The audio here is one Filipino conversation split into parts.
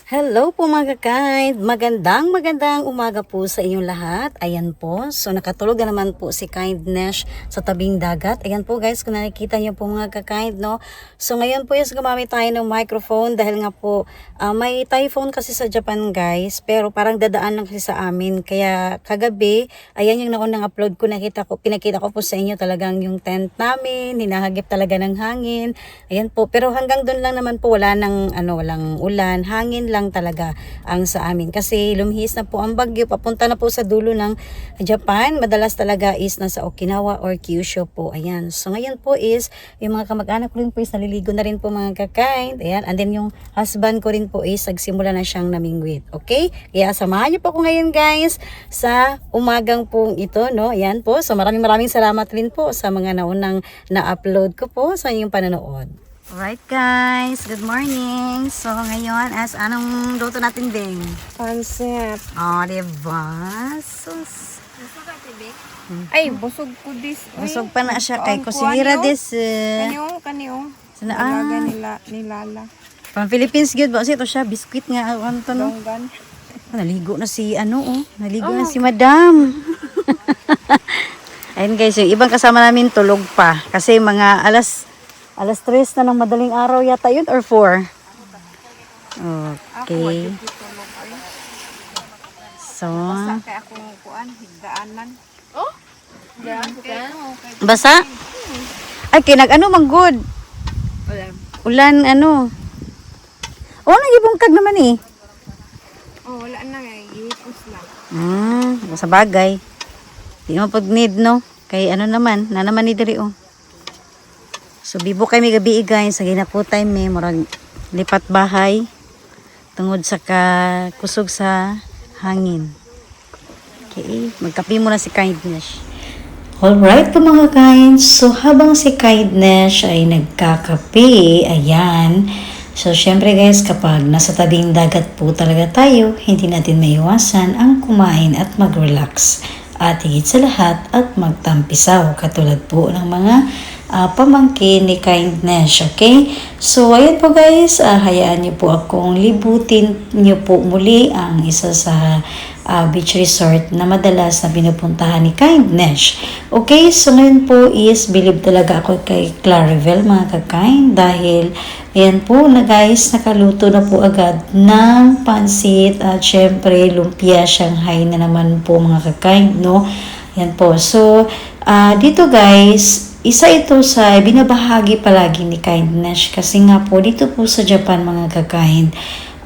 Hello po mga kakaid. Magandang umaga po sa inyong lahat. Ayan po. So nakatulog na naman po si Kindness sa tabing dagat. Ayan po guys, kung nakikita niyo po mga kakaid, no. So ngayon po is gumamit tayo ng microphone dahil nga po may typhoon kasi sa Japan guys. Pero parang dadaan lang kasi sa amin. Kaya kagabi, ayan yung naunang upload ko, pinakita ko po sa inyo talagang yung tent namin. Hinahagip talaga ng hangin. Ayan po. Pero hanggang doon lang naman po walang ulan. Hangin lang talaga ang sa amin kasi lumihis na po ang bagyo papunta na po sa dulo ng Japan. Madalas talaga is nasa Okinawa or Kyushu po. Ayan. So ngayon po is yung mga kamag-anak ko rin po is naliligo na rin po mga kakain. Ayan. And then yung husband ko rin po is nagsimula na siyang namingwit. Okay? Kaya samahan niyo po ako ngayon guys sa umagang pong ito, no? Ayan po. So maraming salamat rin po sa mga naunang na-upload ko po sa inyong panonood. Alright guys, good morning. So ngayon, anong luto natin, Bing? Pancit. Diba? Sus. Ay, busog ko this. Busog pa na siya kay kusinira des. Kanyo. Sana Nilala. From Philippines good ba? Ito siya, biskuit nga. Ano to, no? Longgan. Naligo na si Naligo na si Madam. Ayun guys, yung ibang kasama namin tulog pa. Kasi mga alas 3 na ng madaling araw yata yun or 4? Okay. So, Kaya akong kuan, higdaanan. basa? Ay, kinag-ano mang good? Ulan, nagibungkag naman eh. Wala na nga, ihipos lang. Sa bagay. Di mo pag need, no? Kay naman, nanaman ni diri, oh. So bibo kami gabi guys, sa ginaputay may murag lipat bahay tungod sa kusog sa hangin. Okay, magkape muna si Kindness. Alright po mga kinds, so habang si Kindness ay nagkakape, ayan. So syempre guys, kapag nasa tabing dagat po talaga tayo, hindi natin maiwasan ang kumain at mag-relax. At higit sa lahat at magtampisaw katulad po ng mga pamangkin ni Kindness, okay? So, ayan po guys, hayaan niyo po akong libutin niyo po muli ang isa sa beach resort na madalas na pinupuntahan ni Kindness. Okay, so ngayon po is believe talaga ako kay Clarivelle mga kakain dahil ayan po na guys, nakaluto na po agad ng pansit at syempre lumpia Shanghai na naman po mga kakain, no? Ayan po, so dito guys, isa ito sa binabahagi palagi ni Kindness kasi nga po dito po sa Japan mga kakain,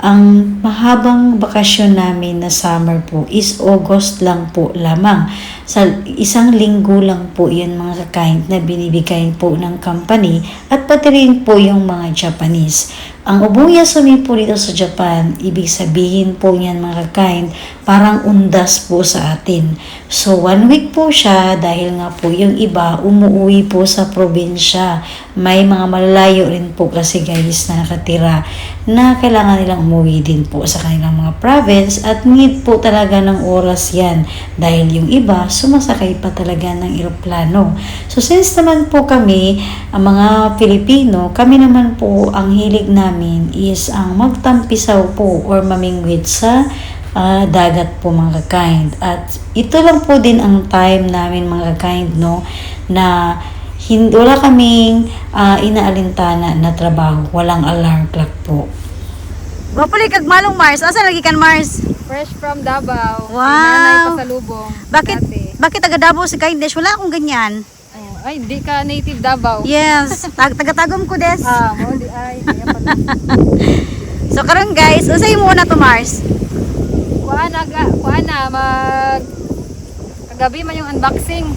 ang mahabang bakasyon namin na summer po is August lang po lamang. Sa isang linggo lang po yun mga kakain na binibigay po ng company at pati rin po yung mga Japanese. Ang ubong yasumi po dito sa Japan, ibig sabihin po niyan mga kakain, parang undas po sa atin. So 1 week po siya dahil nga po yung iba umuwi po sa probinsya. May mga malalayo rin po kasi guys na nakatira na kailangan nilang umuwi din po sa kanilang mga province at need po talaga ng oras yan dahil yung iba sumasakay pa talaga ng eroplano. So since naman po kami, ang mga Pilipino, kami naman po ang hilig namin is ang magtampisaw po or mamingwit sa dagat po mga kakain. At ito lang po din ang time namin mga kakain, no, na wala kaming inaalintana na trabaho, walang alarm clock po. Wapuli kag malong Mars, asa lagi kan Mars? Fresh from Davao. Wow. Nanay pasalubong. Bakit taga Davao si Kindness? Wala akong ganyan. Ay, di ka native Davao. Yes, taga-tagom ko des. Kaya pala. So karon guys, usay mo na to Mars. Kuha na, kagabi man yung unboxing.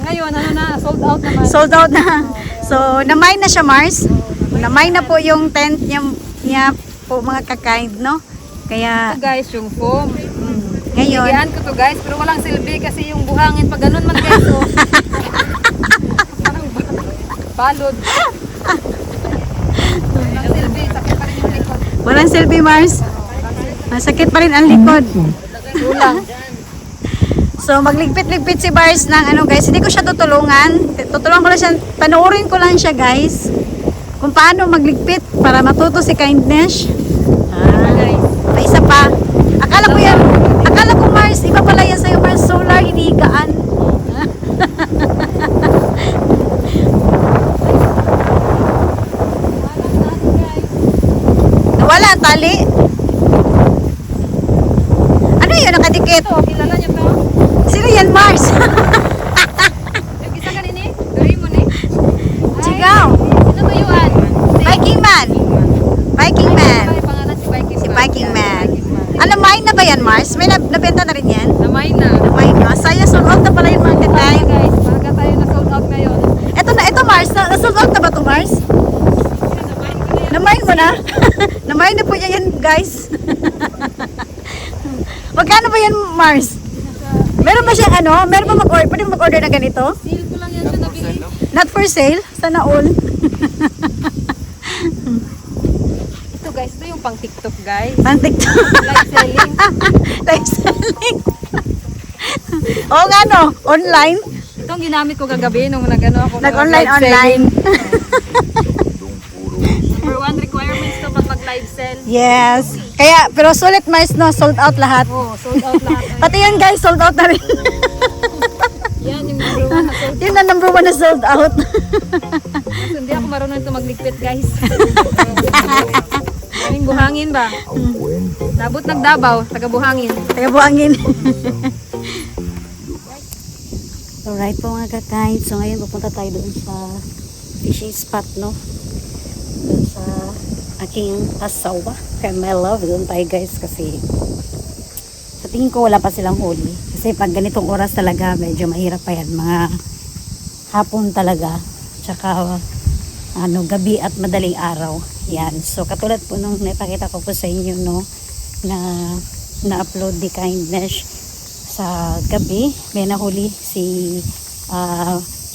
Ngayon, sold out naman. Sold out na. So, namay na siya Mars. Namay na po yung tent niya po mga kakain, no? Kaya, Ito guys, yung foam. ngayon, Bigyan ko to guys, pero walang silbi kasi yung buhangin pag ganun man guys. So, parang balod. Walang silbi, sakit pa rin yung likod. walang selfie Mars. Masakit pa rin ang likod. Kulang. So, magligpit-ligpit si Mars ng guys. Hindi ko siya tutulungan. Tutulungan ko lang siya. Panoorin ko lang siya guys. kung paano magligpit para matuto si Kindness. Guys. May isa pa. Akala ko Mars, iba pala yan sa'yo Mars, solar, hindi higaan. Nawala, tali. Ano yun, nakadikit? Ito, kilala niyo to? Sino yan Mars? Yung isa kanini? Doraemon eh. Sigaw. Sino tuyuan? Viking Man. Viking Man. Ay, pangalan si Viking Si Man. Viking Man. Ano, mine na ba yan Mars? May nabenta na rin yan? Namay na. Mine na. Saya, sold out na pala yung market Ay, time. guys, maaga tayo na sold out ngayon. Ito Mars, na-sold out na ba ito Mars? Namay ko na yan. Na-mine mo na? Na-mine na po yan guys. Magkano ba yan Mars? Meron ba siyang ano? Meron ba mag-order? Pwede mag-order na ganito? Seal ko lang yan siya nabili. Not for sale? Sana all. Ito guys, ito yung pang TikTok guys. Pang TikTok. Live selling. Live selling. Oo nga no, online. Ito ang ginamit ko kagabi nung nag-ano ako. Nag-online live online. Number 1 requirements to pag mag-live sell. Yes. Kaya, pero sulit Mars no, sold out lahat. Oh, sold out lahat. Pati yan guys, sold out na rin. Yan yung number 1 na sold. Yun na number 1 na sold out. Kaso hindi ako marunong ito magligpit guys. Kaming buhangin ba? Labot nagdabaw, taga buhangin. Kaya buhangin. Alright po mga kakain. So ngayon pupunta tayo doon sa fishing spot no. Doon sa aking asawa. Kay my love. Doon tayo guys kasi sa tingin ko wala pa silang huli. Kasi pag ganitong oras talaga medyo mahirap pa yan. Mga hapon talaga. Tsaka ano, gabi at madaling araw. Yan. So katulad po nung napakita ko po sa inyo no na na-upload ni Kindness sa gabi. May nahuli si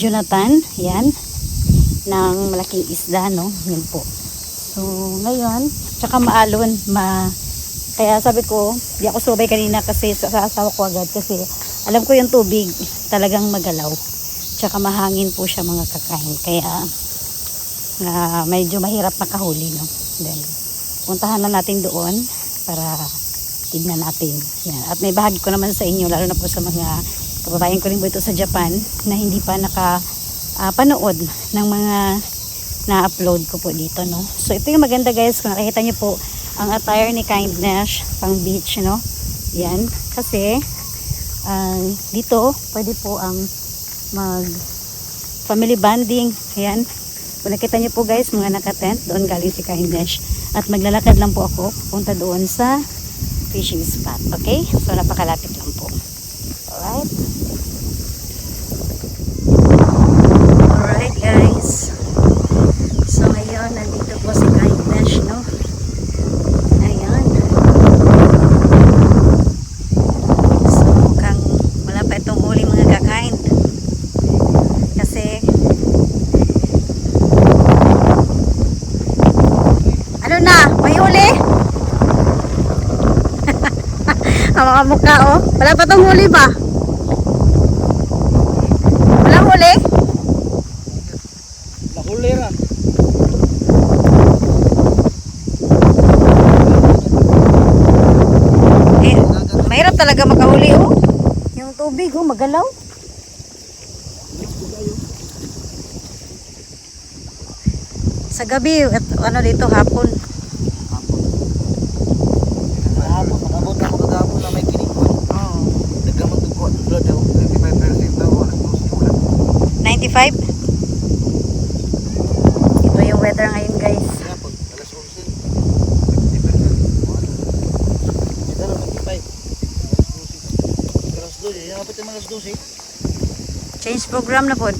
Jonathan. Yan. Ng malaking isda no. Yun po. So ngayon, tsaka maalon. Kaya sabi ko, di ako subay kanina kasi sa asawa ko agad kasi alam ko yung tubig talagang magalaw. Tsaka mahangin po siya mga kakain. Kaya medyo mahirap makahuli no. Then puntahan na natin doon para tignan natin. Yan. At may bahagi ko naman sa inyo lalo na po sa mga kababayan ko rin po ito sa Japan na hindi pa panood ng mga na-upload ko po dito no. So ito yung maganda guys kung nakikita niyo po ang attire ni Kindness pang beach no. Yan. Kasi dito pwede po ang mag family bonding. Ayan. Kung nakita niyo po guys, mga naka-tent, doon galing si Kindness. At maglalakad lang po ako, punta doon sa fishing spot. Okay? So, napakalapit lang po. Alright? Alright guys. So, ngayon, nandito po si Kindness, no? Ayan. So, mukhang wala pa itong huli mga kakain. Kasi, ano na? May huli? Ang mga mukha oh. Wala pa tong huli ba? Walang huli? Nahuli ra. Mahirap talaga makahuli oh. Yung tubig oh, magalaw. Sa gabi, at ano dito, hapon. Nakabot ako kagabon na may kinikon. Oo. Nagkamang dugo. Blood daw. 95% daw. Nagtusi ulan. 95? Ito yung weather ngayon guys. Kaya pag alas 11. 50%. Ito na 95. Alas 12. Alas 12. Dapat yung alas 12. Change program na po.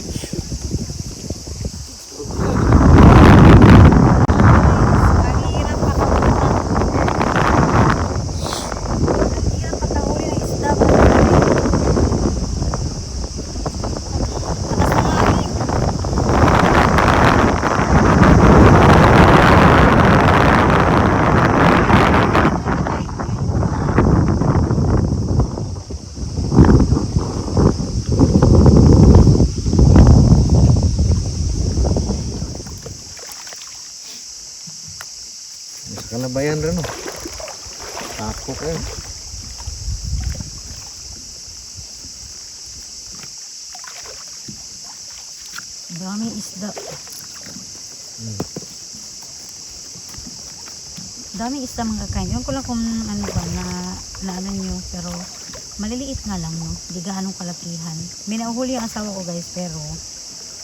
Sa kalabayan rin, no? Tapo kayo. Daming isda. Daming isda mga kakain. Ewan ko lang kung ano ba na ano nyo, pero maliliit nga lang, no? Di gaanong kalakihan. May nauhuli ang asawa ko guys, pero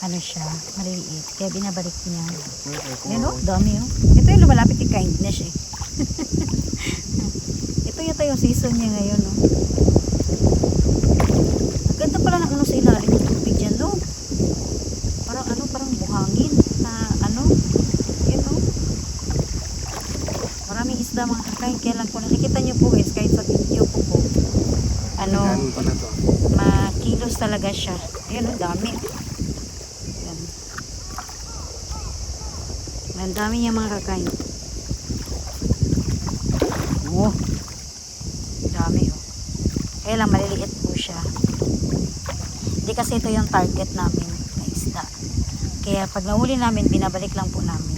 ano siya, maliliit. Kaya binabalik niya. Yan o, dami o. Ito yung lumalapit yung kindness eh. Ito yata yung season niya ngayon, no? Ang ganda pala ng ano sa ilalim ng tubig dyan, no? Parang ano, parang buhangin na ano. Yan o. Maraming isda mga kakain. Kaya lang kung nakikita nyo po guys, kahit sa video ko po, ano, makilos talaga siya. Yan o, dami. Yan. Ang dami niya mga kakain. Oh, dami oh. Kaya lang maliliit po siya. Hindi kasi ito yung target namin na isda. Kaya pag nahuli namin, binabalik lang po namin.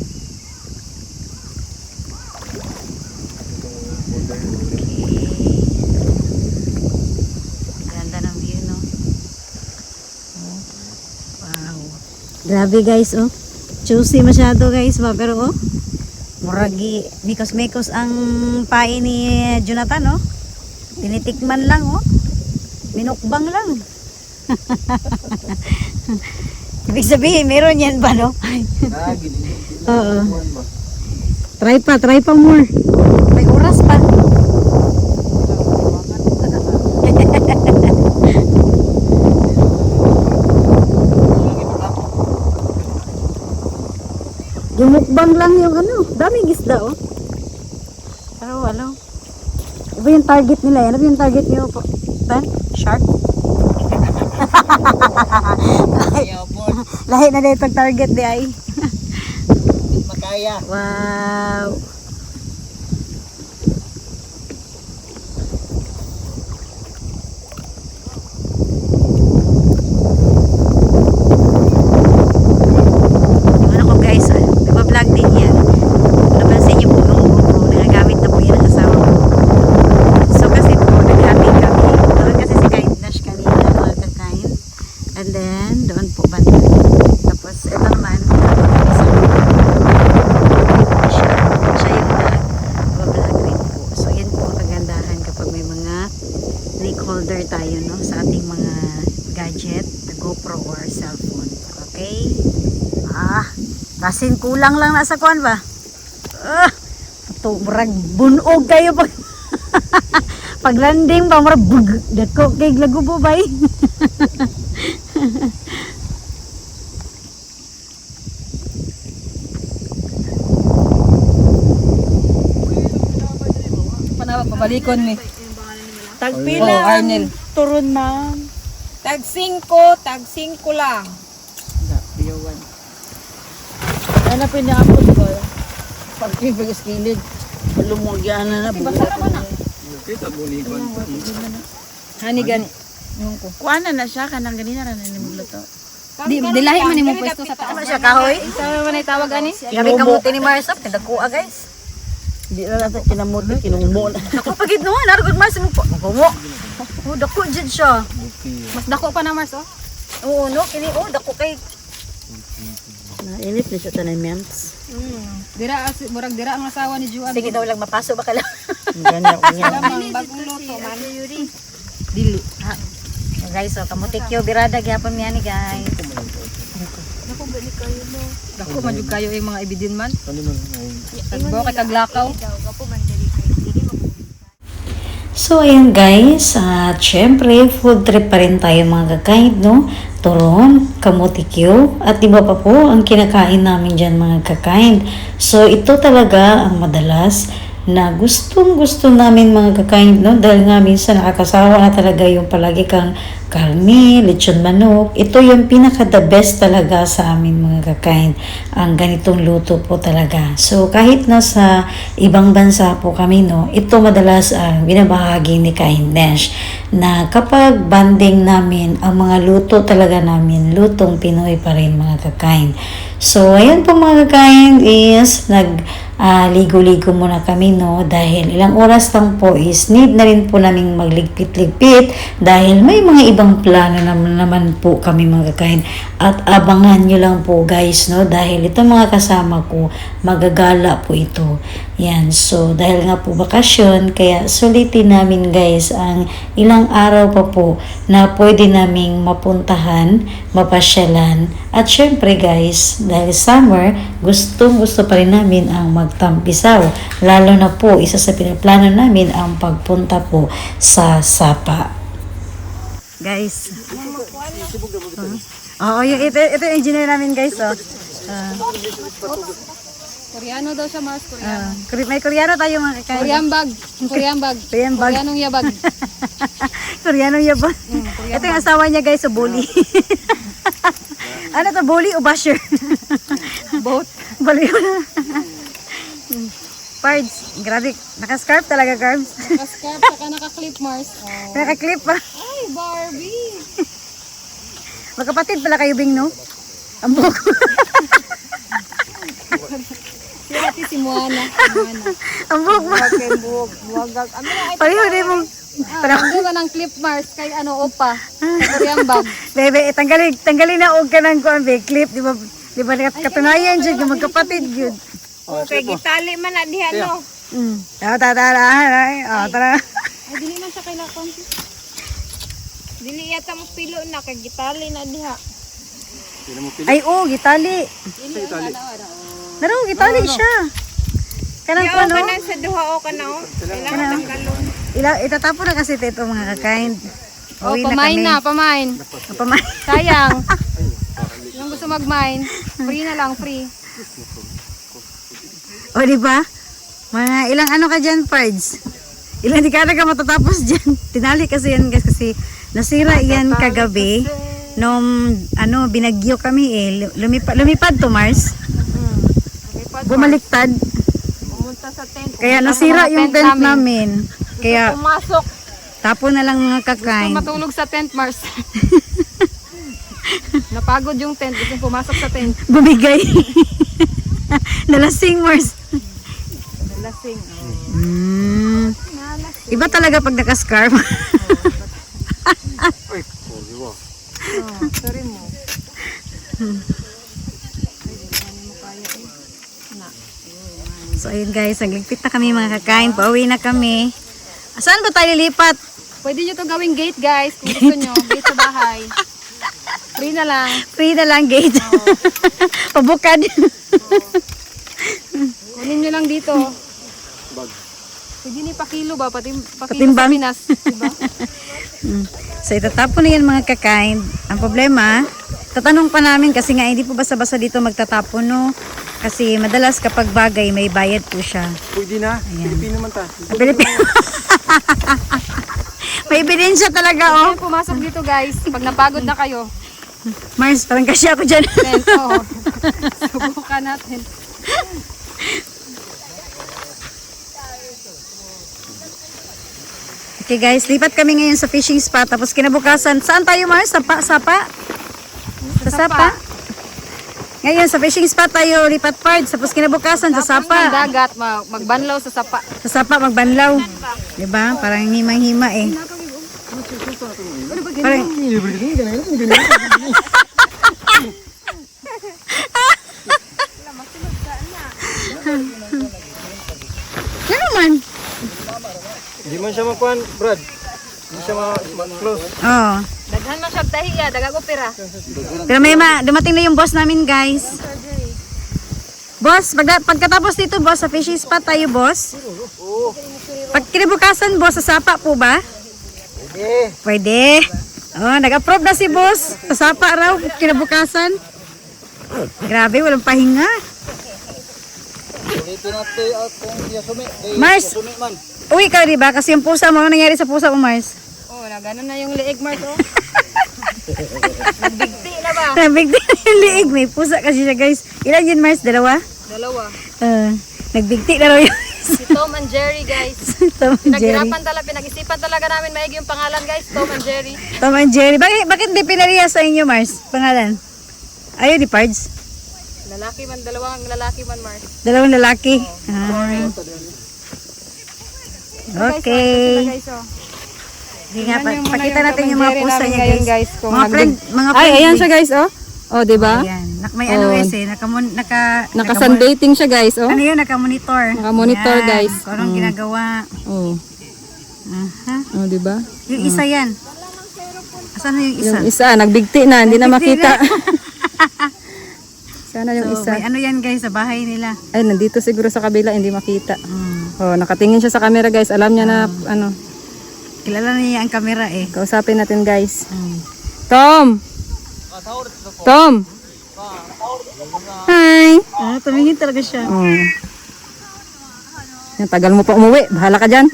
Ganda ng view, no? Oh. Wow. Grabe guys, oh. Juicy masyado guys ba? Pero oh, muragi, mikos-mikos ang pain ni Jonathan, oh. Tinitikman lang, oh. Minukbang lang. Ibig sabihin, meron yan ba, no? Oo. Try pa more. May oras pa. Yung mukbang lang yung ano, daming isda oh. Pero ano, iba yung target nila eh. Ano ba yung target niyo po? Tan? Shark? Lahi na dito target di ay. Makaya. Wow. Ano ko guys ah, nagpa-vlog din yan. Napansin niyo po nung GoPro, nagagamit na po yan ang asawa ko. So kasi po, nag-happy kami. Doon kasi si Kindness kanina mga kakain. And then, doon po banda. Tapos, ito naman, siya yung nag-vlog rin po. So, yan po ang kagandahan kapag may mga link holder tayo, no? Sa ating mga gadget, na GoPro or cellphone. Okay? Kasin kulang lang nasa kuwan ba? Ito, murag bunog kayo pag pag landing pa, murag bug. Dako kay lagu po ba eh? Panawag pabalikon mi. Tagpila Oh, ang Arnel. turon ma'am. Tag 5 lang. Ano pinaapot ko? Pag-ibig skilid. Lumugyan na na. Basa naman na. Kita buligon. Hani gani. Yung ko. Kuana na siya kanang ganina ra na nimugluto. Dilahi man imong pwesto sa taas. Ano siya, kahoy? Sa man ay tawag ani? Gabi kamuti ni Marsop, tinagkuha guys. Di na natin kinamuti kinungmo na. Dako pagid no, narugod Mars mo po. Kumo. Oh, dako jud siya. Mas dako pa na Mars oh. Oo, no, kini oh, dako kay Nainit na siya tanay mems. Murag dira ang asawa ni Juan. sige daw lang mapasok ba kala. Ganyan ganyan. Lamang bagong luto man. Dili. Ha. Oh, guys, so kamuti kyo birada gyapon mi ani guys. Dako man jud kayo yung mga ibidin man. Ano man? Tagbo kay kaglakaw. So, ayan guys, at syempre, food trip pa rin tayo mga kakain, no? Turon, kamutikyo, at iba pa po ang kinakain namin dyan mga kakain. So, ito talaga ang madalas na gustong gusto namin mga kakain, no? Dahil nga minsan nakakasawa na talaga yung palagi kang kalmi, lechon manok. Ito yung pinaka the best talaga sa amin mga kakain. Ang ganitong luto po talaga. So kahit nasa ibang bansa po kami, no, ito madalas ang binabahagi ni Kindness na kapag banding namin, ang mga luto talaga namin, lutong Pinoy pa rin mga kakain. So ayan po mga kakain is ligo-ligo muna kami, no, dahil ilang oras lang po is need na rin po naming magligpit-ligpit dahil may mga ibang plano naman po kami mga kakain. At abangan nyo lang po guys, no, dahil itong mga kasama ko magagala po ito. Yan, so dahil nga po bakasyon, kaya sulitin namin guys ang ilang araw pa po na pwede naming mapuntahan, mapasyalan. At syempre guys, dahil summer, gusto pa rin namin ang magtampisaw. Lalo na po, isa sa pinaplano namin ang pagpunta po sa Sapa. Guys. Oo, ito yung engineer namin guys. Koreano daw siya, Mars. Koreano. May Koreano tayo mga kakain. Korean bag. Korean bag. Korean bag. Koreanong yabag. Koreano yabang. Ito yung asawa niya guys, so bully. Ano to, bully o basher? Both. Bully o na. Pards, grabe. Naka-scarf talaga, Carbs. Naka-scarf, saka naka-clip, Mars. Oh. Naka-clip pa. Ay, Barbie. Magkapatid pala kayo, Bing, no? Ang buhok. Si ate si Moana. Ang buhok mo. Buhok. Buwagag. Ano na? Pareho din mo. Hindi ba ng clip, Mars? Kay ano, opa. Sa Korean bag. Bebe, tanggalin na og ka ng kuan, be, clip. Di ba katunayan dyan, yung magkapatid yun. Okay, gitali man na diha, no? Tara. Ay, dili man siya kay lakon. Dili yata mo pilo na, kay gitali na diha. Ay, gitali. Naro, gitali siya. Kanang ko, no? Sa duha o ka na, o. Kailangan tanggalon. Itatapon na kasi ito mga kakain. Oh, Uwi pamain na, pamain. Pamain. Sayang. Yung gusto mag-mine, free na lang, free. O, di ba? Mga ilang ano ka dyan, Pards? Ilang dekada ka matatapos dyan. Tinali kasi yan guys, kasi nasira yan kagabi. Nung binagyo kami lumipad to Mars. Bumaliktad. Pumunta sa tent. Kaya nasira yung tent namin. Kaya Pumasok. tapon na lang mga kakain. Matulog sa tent, Mars. Napagod yung tent. Gusto pumasok sa tent. Bumigay. Nalasing Mars. Lasing. Iba talaga pag naka-scarf. Ay, di ba? Sorry mo. So ayun guys, nagligpit na kami mga kakain. Pauwi na kami. Saan ba tayo lilipat? Pwede nyo to gawing gate, guys. Kung gusto nyo, gate sa bahay. Free na lang. Free na lang gate. Pabukad. Kunin nyo lang dito. Bag. Pwede ni pakilo ba? Pakilo sa Patimbang. Pinas. Diba? So itatapon na yan mga kakain. Ang problema, tatanong pa namin kasi nga hindi po basta-basta dito magtatapon, no? Kasi madalas kapag bagay may bayad po siya. Pwede na. Pilipino man ta. Pilipino. May ebidensya talaga, oh. Kaya pumasok dito, guys. Pag napagod na kayo, Mars, parang kasi ako dyan. then, oh, subukan natin. Okay guys, lipat kami ngayon sa fishing spot. Tapos kinabukasan, saan tayo Mars? Sapa? Sa Sapa? Ngayon sa fishing spot tayo lipat parts. Tapos kinabukasan sa Ng Sapa. dagat, magbanlaw sa sapa. Sa Sapa magbanlaw. 'Di ba? Parang himang-hima eh. Parang Ano man? Hindi man siya makuhan, Brad. Hindi siya ma-close. Oh. Daghan man siya tahiya, dagag opera. Pero may dumating na yung boss namin, guys. Boss, pagkatapos dito, boss, sa fishing spot tayo, boss. Pag kinabukasan, boss, sa Sapa po ba? Pwede. Oh, nag-approve na si boss. Sa Sapa raw, kinabukasan. Grabe, walang pahinga. Mars, uwi ka, diba? Kasi yung pusa mo, ano nangyari sa pusa mo, Mars? Oh, gano'n na yung liig, Mars, oh. Nagbigti na ba? Nagbigti na yung liig. May pusa kasi siya, guys. Ilan yun, Mars? Dalawa? Dalawa. Nagbigti na raw yun. Si Tom and Jerry, guys. Tom and Jerry. Pinag-isipan talaga namin maigi yung pangalan, guys. Tom and Jerry. Tom and Jerry. Bakit di pinariya sa inyo, Mars? Pangalan? Ayaw, di Pards? Lalaki man, dalawang lalaki man, Mars. Dalawang lalaki. Ah. Okay. Guys, oh. Sige nga, Tingnan niyo muna pakita yung natin yung mga commentary pusa namin niya, ngayon, guys. guys, kung Mga nag- friend, mga Ay, friend. ayan siya, guys, oh. Oh, di ba? Ayan. May ano Oh. eh, Naka-sunbathing siya, guys, oh. Ano yun, naka-monitor. Naka-monitor, Yan, guys. Kung anong ginagawa. Oh. Aha. Oh, di ba? Yung isa yan. Asan na yung isa? Yung isa, nagbigti na, hindi na Nagbigti makita. Sana yung So, isa. may ano yan guys, sa bahay nila. Ay, nandito siguro sa kabila, hindi makita. Hmm. Oh, nakatingin siya sa camera, guys. Alam niya na, ano, Kilala niya ang camera eh. kausapin natin, guys. Hmm. Tom! Tom! Hi! Ah, tumingin talaga siya. Oh. Yan, tagal mo pa umuwi. Bahala ka dyan.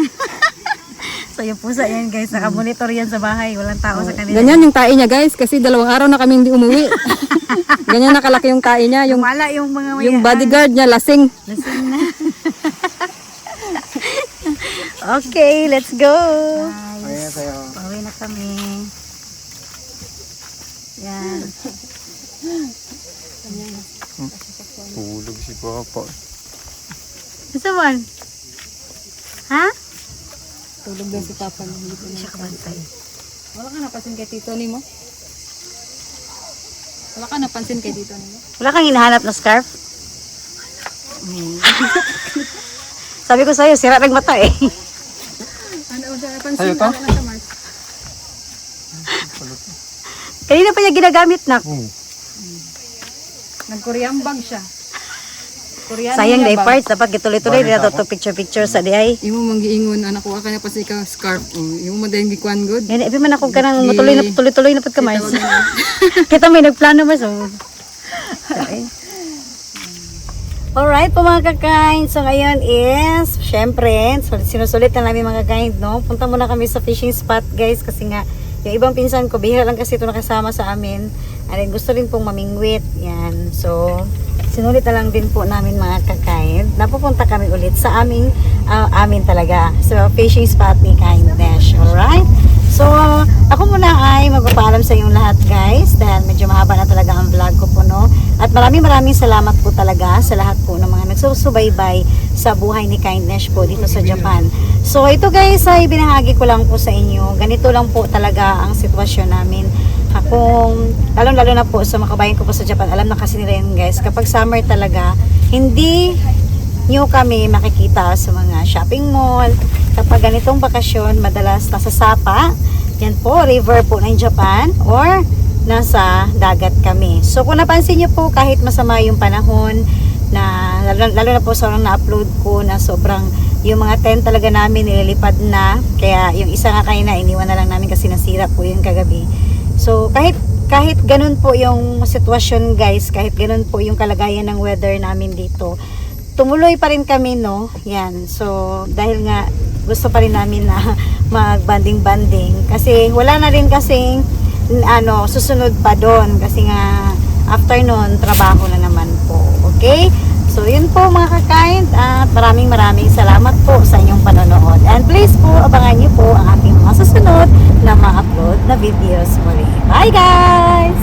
So yung pusa yan guys, naka-monitor yan sa bahay. Walang tao sa kanila. Ganyan yung tae niya, guys. Kasi 2 araw na kami hindi umuwi. Ganyan nakalaki yung tae niya. Yung, Wala yung mga yung bodyguard niya, lasing. Lasing na. Okay, let's go. Ayan sa'yo. Pauwi na kami. Yan. Tulog si Papa. Gusto mo? Ha? Tulog daw si Papa. Hindi siya kabantay. Wala ka napansin kay Tito ni mo? Wala ka napansin kay Tito ni mo? Wala kang hinahanap na scarf? Sabi ko sa'yo, sira ng mata eh. Ano siya napansin? Sa'yo to? Ano na siya, Mars? Kanina pa niya ginagamit na. Nag-Korean bag siya. Korean Sayang niya day bag. parts, dapat gituloy-tuloy dito to picture-picture sa diay. Imo manggiingon anak ko kanya pa sa ikaw scarf. Imo madayon gikuan good. Yan, ibi man ako ka nang tuloy na pud ka Mars. Tawag na. Kita may nagplano Mars. Oh. Okay. Alright po mga kakain. So ngayon is, syempre, sinusulit na namin mga kakain, no? Punta muna kami sa fishing spot guys kasi nga, yung ibang pinsan ko, bihira lang kasi ito nakasama sa amin. And then gusto rin pong mamingwit. Yan. So, sinulit na lang din po namin mga kakain. Napupunta kami ulit sa amin talaga. So, fishing spot ni Kindness. Alright? So, ako muna ay magpapaalam sa inyong lahat guys dahil medyo mahaba na talaga ang vlog ko po, no? At maraming salamat po talaga sa lahat po ng mga nagsusubaybay sa buhay ni Kindness po dito sa Japan. So, ito guys ay binahagi ko lang po sa inyo. Ganito lang po talaga ang sitwasyon namin. Kung lalo na po sa mga kabayan ko po sa Japan, alam na kasi nila yun guys, kapag summer talaga, hindi nyo kami makikita sa mga shopping mall. Kapag ganitong bakasyon, madalas nasa Sapa, yan po, river po ng Japan, or nasa dagat kami. So kung napansin nyo po, kahit masama yung panahon, na lalo na po sa na-upload ko na sobrang yung mga tent talaga namin nililipad na, kaya yung isa nga kayo na iniwan na lang namin kasi nasira po yung kagabi. So kahit ganun po yung sitwasyon guys, kahit ganun po yung kalagayan ng weather namin dito, tumuloy pa rin kami, no? Yan. So dahil nga gusto pa rin namin na mag-banding-banding kasi wala na rin kasing susunod pa doon kasi nga afternoon trabaho na naman po. Okay? So yun po mga kakain at maraming salamat po sa inyong panonood. And please po abangan niyo po ang ating mga susunod na ma-upload na videos muli. Bye guys!